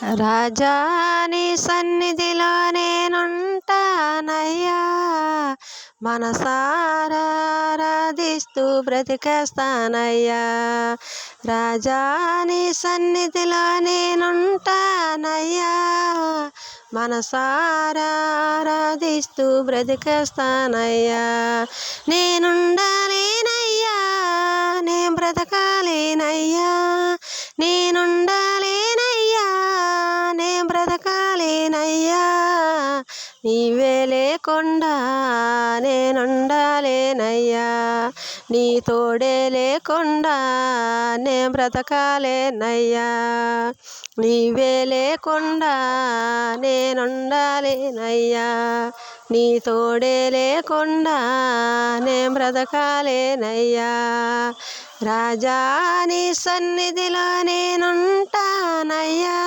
రాజా నీ సన్నిధిలో నేనుంటానయ్యా, మనసారా ఆరాధిస్తూ బ్రతికేస్తానయ్యా. రాజా నీ సన్నిధిలో నేనుంటానయ్యా, మనసారా ఆరాధిస్తూ బ్రతికేస్తానయ్యా. నేనుండాలేనయ్యా, నేను బ్రతకాలేనయ్యా, నేనుండాలేనయ్యా, నేను బ్రతకాలేనయ్యా. నీవే లేకుండా నేనుండాలేనయ్యా, నీ తోడే లేకుండా నేను బ్రతకాలేనయ్యా. నీవే లేకుండా నేనుండాలేనయ్యా, నీ తోడే లేకుండా నేను బ్రతకాలేనయ్యా. రాజా నీ సన్నిధిలో నేనుంటానయ్యా.